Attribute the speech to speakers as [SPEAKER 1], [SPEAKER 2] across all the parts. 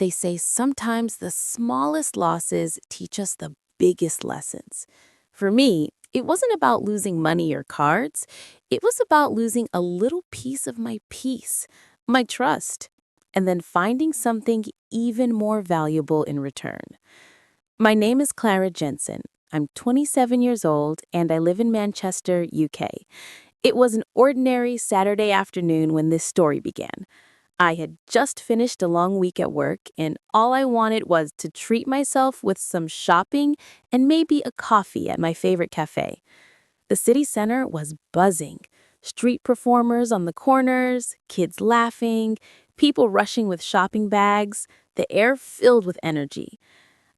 [SPEAKER 1] They say sometimes the smallest losses teach us the biggest lessons. For me, it wasn't about losing money or cards. It was about losing a little piece of my peace, my trust, and then finding something even more valuable in return. My name is Clara Jensen. I'm 27 years old and I live in Manchester, UK. It was an ordinary Saturday afternoon when this story began. I had just finished a long week at work, and all I wanted was to treat myself with some shopping and maybe a coffee at my favorite cafe. The city center was buzzing. Street performers on the corners, kids laughing, people rushing with shopping bags, the air filled with energy.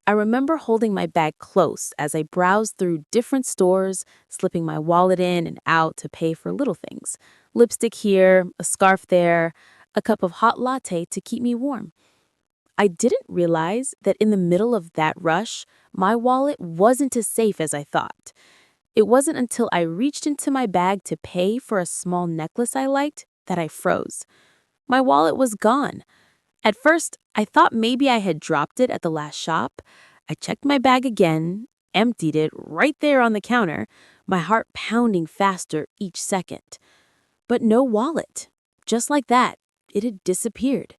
[SPEAKER 1] I remember holding my bag close as I browsed through different stores, slipping my wallet in and out to pay for little things. Lipstick here, a scarf there, a cup of hot latte to keep me warm. I didn't realize that in the middle of that rush, my wallet wasn't as safe as I thought. It wasn't until I reached into my bag to pay for a small necklace I liked that I froze. My wallet was gone. At first, I thought maybe I had dropped it at the last shop. I checked my bag again, emptied it right there on the counter, my heart pounding faster each second. But no wallet. Just like that, it had disappeared.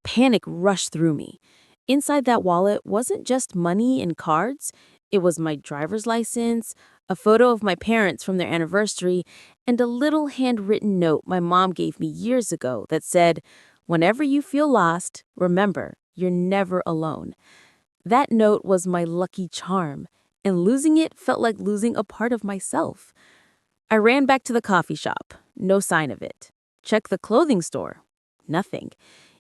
[SPEAKER 1] Panic rushed through me. Inside that wallet wasn't just money and cards. It was my driver's license, a photo of my parents from their anniversary, and a little handwritten note my mom gave me years ago that said, "Whenever you feel lost, remember, you're never alone." That note was my lucky charm, and losing it felt like losing a part of myself. I ran back to the coffee shop. No sign of it. Checked the clothing store. Nothing.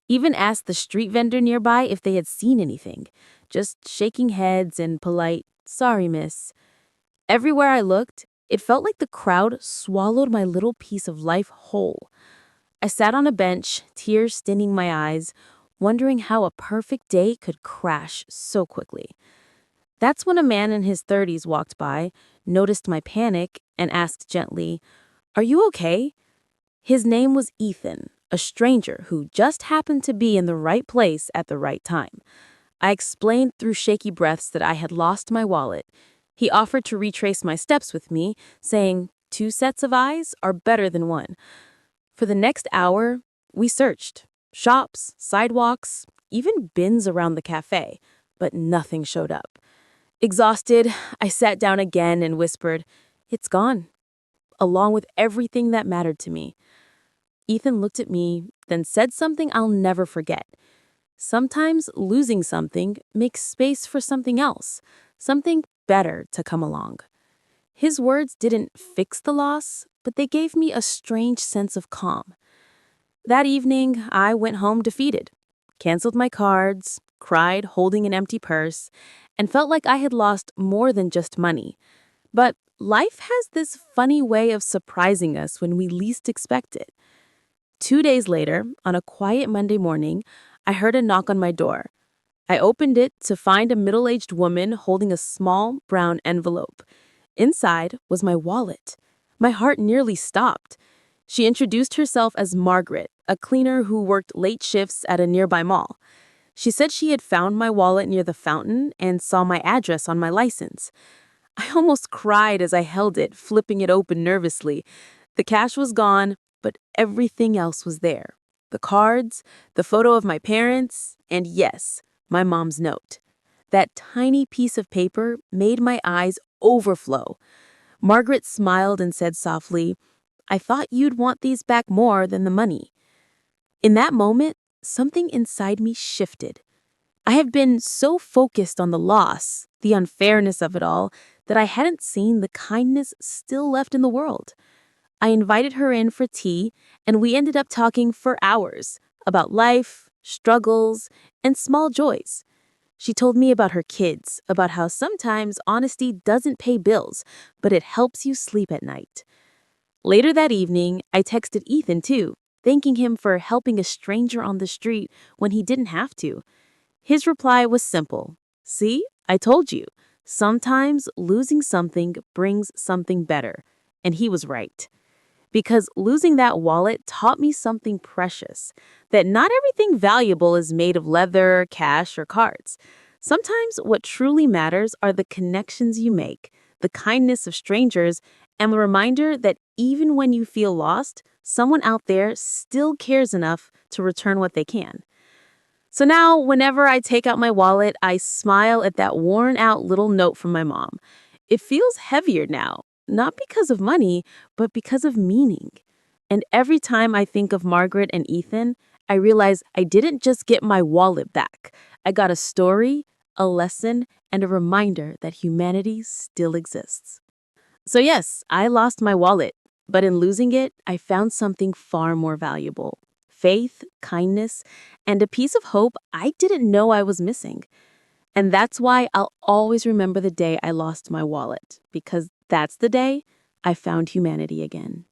[SPEAKER 1] Even asked the street vendor nearby if they had seen anything. Just shaking heads and polite, "Sorry, miss." Everywhere I looked, it felt like the crowd swallowed my little piece of life whole. I sat on a bench, tears staining my eyes, wondering how a perfect day could crash so quickly. That's when a man in his 30s walked by, noticed my panic, and asked gently, "Are you okay?" His name was Ethan, a stranger who just happened to be in the right place at the right time. I explained through shaky breaths that I had lost my wallet. He offered to retrace my steps with me, saying, "Two sets of eyes are better than one." For the next hour, we searched. Shops, sidewalks, even bins around the cafe, but nothing showed up. Exhausted, I sat down again and whispered, "It's gone," along with everything that mattered to me. Ethan looked at me, then said something I'll never forget. Sometimes losing something makes space for something else, something better to come along. His words didn't fix the loss, but they gave me a strange sense of calm. That evening, I went home defeated, canceled my cards, cried holding an empty purse, and felt like I had lost more than just money. But life has this funny way of surprising us when we least expect it. 2 days later, on a quiet Monday morning, I heard a knock on my door. I opened it to find a middle-aged woman holding a small brown envelope. Inside was my wallet. My heart nearly stopped. She introduced herself as Margaret, a cleaner who worked late shifts at a nearby mall. She said she had found my wallet near the fountain and saw my address on my license. I almost cried as I held it, flipping it open nervously. The cash was gone, but everything else was there. The cards, the photo of my parents, and yes, my mom's note. That tiny piece of paper made my eyes overflow. Margaret smiled and said softly, "I thought you'd want these back more than the money." In that moment, something inside me shifted. I had been so focused on the loss, the unfairness of it all, that I hadn't seen the kindness still left in the world. I invited her in for tea, and we ended up talking for hours about life, struggles, and small joys. She told me about her kids, about how sometimes honesty doesn't pay bills, but it helps you sleep at night. Later that evening, I texted Ethan too, thanking him for helping a stranger on the street when he didn't have to. His reply was simple. "See, I told you. Sometimes losing something brings something better." And he was right. because losing that wallet taught me something precious, that not everything valuable is made of leather, cash, or cards. Sometimes what truly matters are the connections you make, the kindness of strangers, and the reminder that even when you feel lost, someone out there still cares enough to return what they can. So now, whenever I take out my wallet, I smile at that worn out little note from my mom. It feels heavier now, not because of money, but because of meaning. And every time I think of Margaret and Ethan, I realize I didn't just get my wallet back. I got a story, a lesson, and a reminder that humanity still exists. So, yes, I lost my wallet, but in losing it, I found something far more valuable: faith, kindness, and a piece of hope I didn't know I was missing. And that's why I'll always remember the day I lost my wallet, because that's the day I found humanity again.